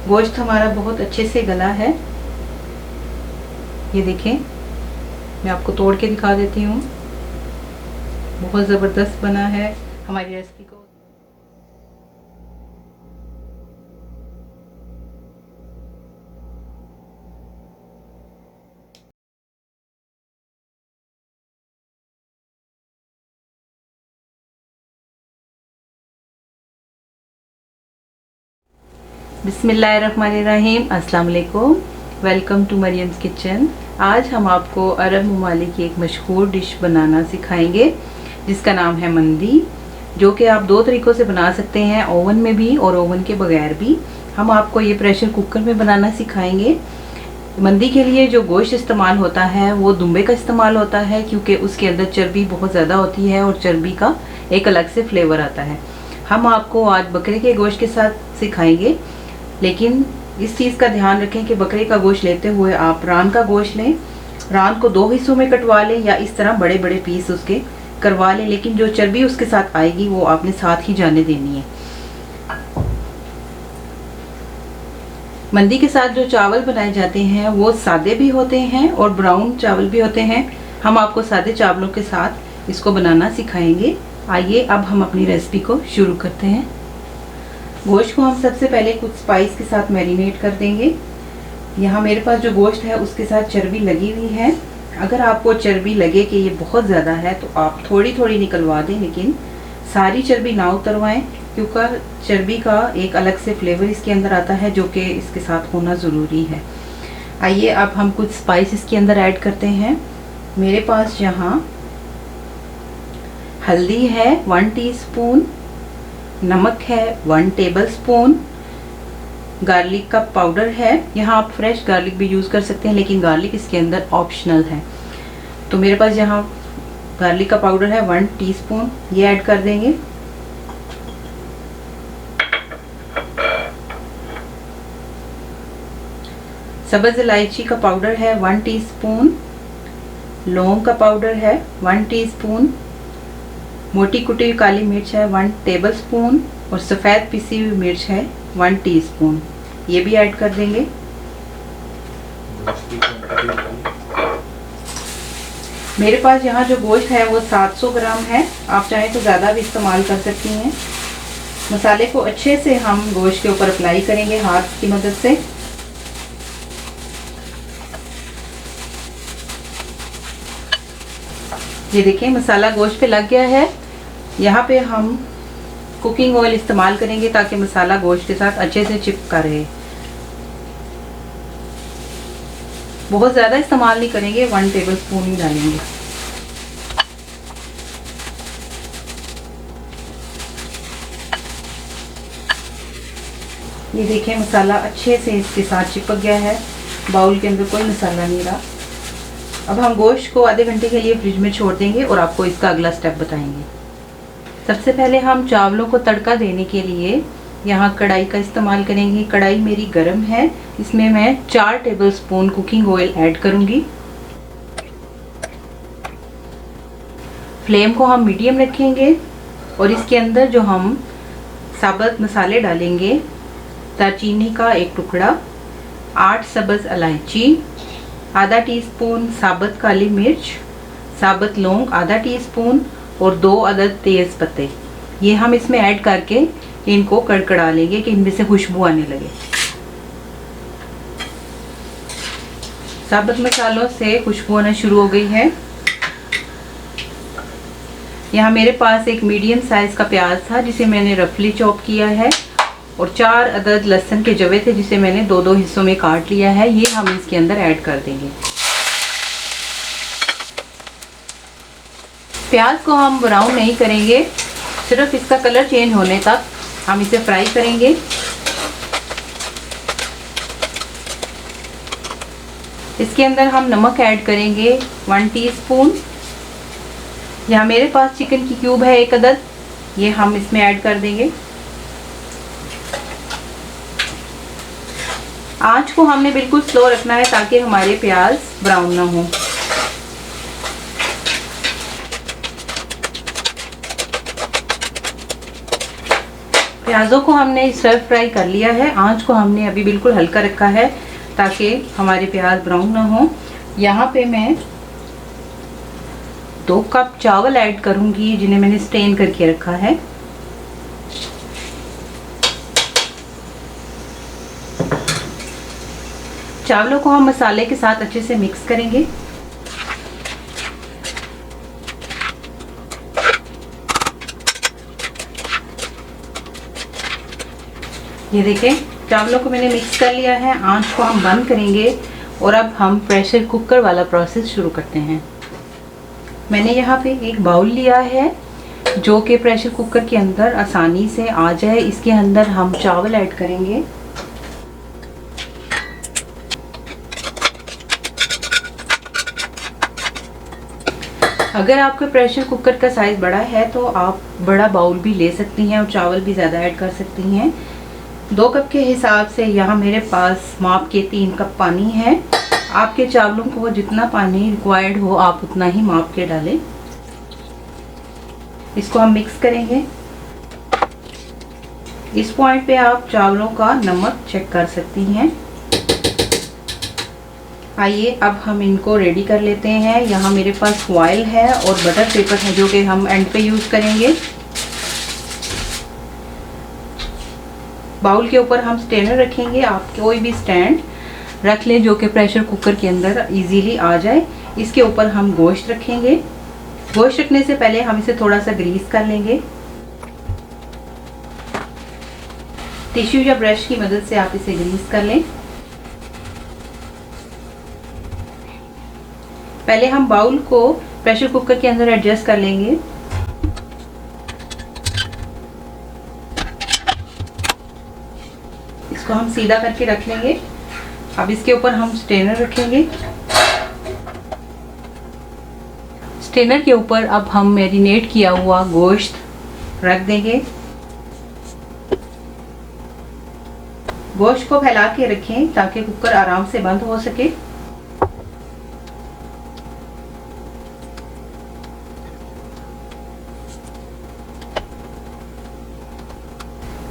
गोश्त हमारा बहुत अच्छे से गला है। ये देखें, मैं आपको तोड़ के दिखा देती हूँ। बहुत ज़बरदस्त बना है हमारी रेसिपी को। बिस्मिल्लाहिर्रहमानिर्रहीम, अस्सलाम वालेकुम। Welcome to Maryam's kitchen. आज हम आपको अरब ममालिक की एक मशहूर डिश बनाना सिखाएंगे जिसका नाम है मंदी, जो कि आप दो तरीक़ों से बना सकते हैं, ओवन में भी और ओवन के बगैर भी। हम आपको ये प्रेशर कुकर में बनाना सिखाएंगे। मंदी के लिए जो गोश्त इस्तेमाल होता है वो दुम्बे का इस्तेमाल होता है, क्योंकि उसके अंदर चर्बी बहुत ज़्यादा होती है और चर्बी का एक अलग से फ्लेवर आता है। हम आपको आज बकरे के गोश्त के साथ सिखाएंगे, लेकिन इस चीज़ का ध्यान रखें कि बकरे का गोश्त लेते हुए आप रान का गोश्त लें। रान को 2 हिस्सों में कटवा लें या इस तरह बड़े बड़े पीस उसके करवा लें, लेकिन जो चर्बी उसके साथ आएगी वो आपने साथ ही जाने देनी है। मंदी के साथ जो चावल बनाए जाते हैं वो सादे भी होते हैं और ब्राउन चावल भी होते हैं। हम आपको सादे चावलों के साथ इसको बनाना सिखाएंगे। आइए अब हम अपनी रेसिपी को शुरू करते हैं। गोश्त को हम सबसे पहले कुछ स्पाइस के साथ मैरिनेट कर देंगे। यहाँ मेरे पास जो गोश्त है उसके साथ चर्बी लगी हुई है। अगर आपको चर्बी लगे कि ये बहुत ज़्यादा है तो आप थोड़ी थोड़ी निकलवा दें, लेकिन सारी चर्बी ना उतरवाएं, क्योंकि चर्बी का एक अलग से फ्लेवर इसके अंदर आता है जो कि इसके साथ होना ज़रूरी है। आइए अब हम कुछ स्पाइस इसके अंदर ऐड करते हैं। मेरे पास यहाँ हल्दी है 1 टीस्पून, नमक है 1 टेबलस्पून, गार्लिक का पाउडर है। यहाँ आप फ्रेश गार्लिक भी यूज़ कर सकते हैं, लेकिन गार्लिक इसके अंदर ऑप्शनल है। तो मेरे पास यहाँ गार्लिक का पाउडर है 1 टीस्पून, ये ऐड कर देंगे। सब्ज़ इलायची का पाउडर है 1 टीस्पून, लौंग का पाउडर है 1 टीस्पून, मोटी कुटी हुई काली मिर्च है 1 टेबलस्पून और सफ़ेद पिसी हुई मिर्च है 1 टीस्पून, ये भी ऐड कर देंगे। मेरे पास यहाँ जो गोश्त है वो 700 ग्राम है, आप चाहें तो ज़्यादा भी इस्तेमाल कर सकती हैं। मसाले को अच्छे से हम गोश्त के ऊपर अप्लाई करेंगे हाथ की मदद से। ये देखिए मसाला गोश्त पे लग गया है। यहाँ पे हम कुकिंग ऑयल इस्तेमाल करेंगे ताकि मसाला गोश्त के साथ अच्छे से चिपका रहे। बहुत ज़्यादा इस्तेमाल नहीं करेंगे, 1 टेबलस्पून ही डालेंगे। ये देखिए मसाला अच्छे से इसके साथ चिपक गया है, बाउल के अंदर कोई मसाला नहीं रहा। अब हम गोश्त को आधे घंटे के लिए फ्रिज में छोड़ देंगे और आपको इसका अगला स्टेप बताएंगे। सबसे पहले हम चावलों को तड़का देने के लिए यहाँ कढ़ाई का इस्तेमाल करेंगे। कढ़ाई मेरी गरम है, इसमें मैं 4 टेबलस्पून कुकिंग ऑयल ऐड करूँगी। फ्लेम को हम मीडियम रखेंगे और इसके अंदर जो हम साबुत मसाले डालेंगे, दालचीनी का 1 टुकड़ा, 8 सब्ज़ इलायची, आधा टीस्पून साबुत काली मिर्च, साबुत लौंग आधा टीस्पून और 2 अदद तेज़ पत्ते, ये हम इसमें ऐड करके इनको कड़कड़ा लेंगे कि इनमें से खुशबू आने लगे। साबुत मसालों से खुशबू आना शुरू हो गई है। यहाँ मेरे पास एक मीडियम साइज़ का प्याज था जिसे मैंने रफली चॉप किया है और 4 अदद लहसुन के जवे थे जिसे मैंने 2-2 हिस्सों में काट लिया है, ये हम इसके अंदर ऐड कर देंगे। प्याज को हम ब्राउन नहीं करेंगे, सिर्फ इसका कलर चेंज होने तक हम इसे फ्राई करेंगे। इसके अंदर हम नमक ऐड करेंगे 1 टीस्पून। यहाँ मेरे पास चिकन की क्यूब है 1 अदद, ये हम इसमें ऐड कर देंगे। आंच को हमने बिल्कुल स्लो रखना है ताकि हमारे प्याज ब्राउन ना हो। प्याज़ों को हमने स्टर फ्राई कर लिया है। आंच को हमने अभी बिल्कुल हल्का रखा है ताकि हमारे प्याज ब्राउन ना हो। यहाँ पे मैं 2 कप चावल ऐड करूँगी जिन्हें मैंने स्टेन करके रखा है। चावलों को हम मसाले के साथ अच्छे से मिक्स करेंगे। ये देखें, चावलों को मैंने मिक्स कर लिया है। आंच को हम बंद करेंगे और अब हम प्रेशर कुकर वाला प्रोसेस शुरू करते हैं। मैंने यहाँ पे एक बाउल लिया है जो कि प्रेशर कुकर के अंदर आसानी से आ जाए। इसके अंदर हम चावल ऐड करेंगे। अगर आपके प्रेशर कुकर का साइज़ बड़ा है तो आप बड़ा बाउल भी ले सकती हैं और चावल भी ज़्यादा ऐड कर सकती हैं। 2 कप के हिसाब से यहाँ मेरे पास माप के 3 कप पानी है। आपके चावलों को जितना पानी रिक्वायर्ड हो आप उतना ही माप के डालें। इसको हम मिक्स करेंगे। इस पॉइंट पे आप चावलों का नमक चेक कर सकती हैं। आइए अब हम इनको रेडी कर लेते हैं। यहाँ मेरे पास फॉइल है और बटर पेपर है जो कि हम एंड पे यूज़ करेंगे। बाउल के ऊपर हम स्टेनर रखेंगे। आप कोई भी स्टैंड रख लें जो कि प्रेशर कुकर के अंदर इजीली आ जाए। इसके ऊपर हम गोश्त रखेंगे। गोश्त रखने से पहले हम इसे थोड़ा सा ग्रीस कर लेंगे। टिश्यू या ब्रश की मदद से आप इसे ग्रीस कर लें। पहले हम बाउल को प्रेशर कुकर के अंदर एडजस्ट कर लेंगे। इसको हम सीधा करके रख लेंगे। अब इसके ऊपर हम स्टेनर रखेंगे। स्टेनर के ऊपर अब हम मैरिनेट किया हुआ गोश्त रख देंगे। गोश्त को फैला के रखें ताकि कुकर आराम से बंद हो सके।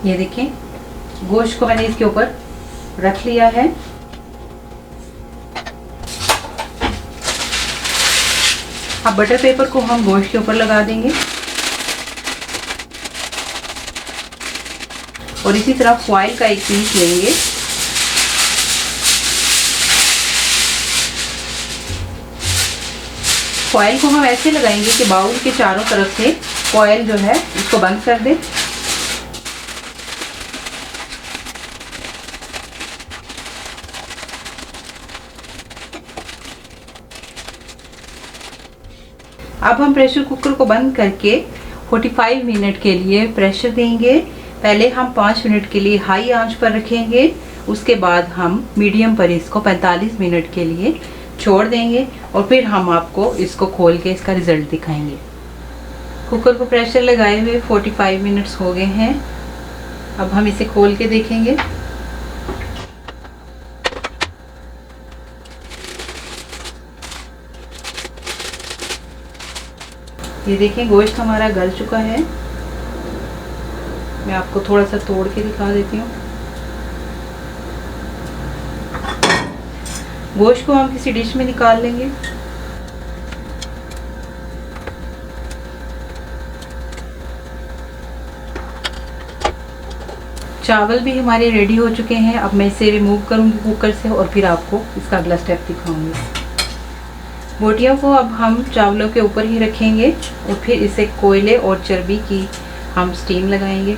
ये देखें, गोश्त को मैंने इसके ऊपर रख लिया है। अब बटर पेपर को हम गोश्त के ऊपर लगा देंगे और इसी तरह फॉइल का एक पीस लेंगे। फॉइल को हम ऐसे लगाएंगे कि बाउल के चारों तरफ से फॉइल जो है इसको बंद कर दें। अब हम प्रेशर कुकर को बंद करके 45 मिनट के लिए प्रेशर देंगे। पहले हम 5 मिनट के लिए हाई आंच पर रखेंगे, उसके बाद हम मीडियम पर इसको 45 मिनट के लिए छोड़ देंगे और फिर हम आपको इसको खोल के इसका रिज़ल्ट दिखाएंगे। कुकर को प्रेशर लगाए हुए 45 मिनट्स हो गए हैं। अब हम इसे खोल के देखेंगे। ये देखें, गोश्त हमारा गल चुका है। मैं आपको थोड़ा सा तोड़ के दिखा देती हूँ। गोश्त को हम किसी डिश में निकाल लेंगे। चावल भी हमारे रेडी हो चुके हैं। अब मैं इसे रिमूव करूँगी कुकर से और फिर आपको इसका अगला स्टेप दिखाऊंगी। बोटियों को अब हम चावलों के ऊपर ही रखेंगे और फिर इसे कोयले और चर्बी की हम स्टीम लगाएंगे।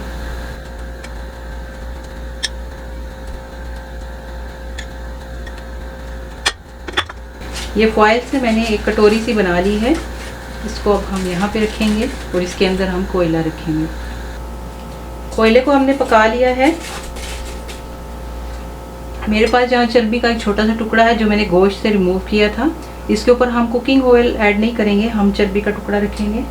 ये फॉइल से मैंने एक कटोरी सी बना ली है। इसको अब हम यहाँ पे रखेंगे और इसके अंदर हम कोयला रखेंगे। कोयले को हमने पका लिया है। मेरे पास यहाँ चर्बी का एक छोटा सा टुकड़ा है जो मैंने गोश्त से रिमूव किया था। इसके ऊपर हम कुकिंग ऑयल ऐड नहीं करेंगे, हम चर्बी का टुकड़ा रखेंगे।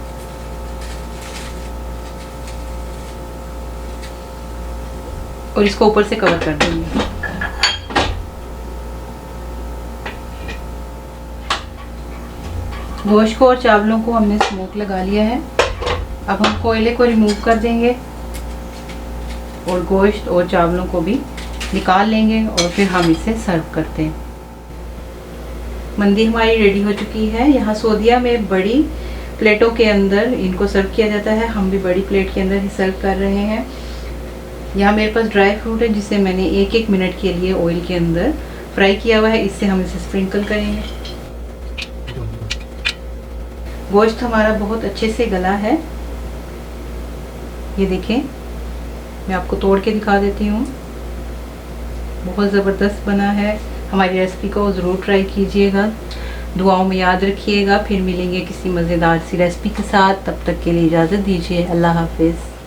और इसको ऊपर से कवर कर देंगे। गोश्त को और चावलों को हमने स्मोक लगा लिया है। अब हम कोयले को रिमूव कर देंगे। और गोश्त और चावलों को भी निकाल लेंगे और फिर हम इसे सर्व करते हैं। मंदी हमारी रेडी हो चुकी है। यहाँ सऊदीया में बड़ी प्लेटों के अंदर इनको सर्व किया जाता है, हम भी बड़ी प्लेट के अंदर ही सर्व कर रहे हैं। यहाँ मेरे पास ड्राई फ्रूट है जिसे मैंने 1-1 मिनट के लिए ऑयल के अंदर फ्राई किया हुआ है, इससे हम इसे स्प्रिंकल करेंगे। गोश्त हमारा बहुत अच्छे से गला है, ये देखें, मैं आपको तोड़ के दिखा देती हूँ। बहुत ज़बरदस्त बना है। हमारी रेसिपी को ज़रूर ट्राई कीजिएगा, दुआओं में याद रखिएगा। फिर मिलेंगे किसी मज़ेदार सी रेसिपी के साथ, तब तक के लिए इजाज़त दीजिए। अल्लाह हाफिज़।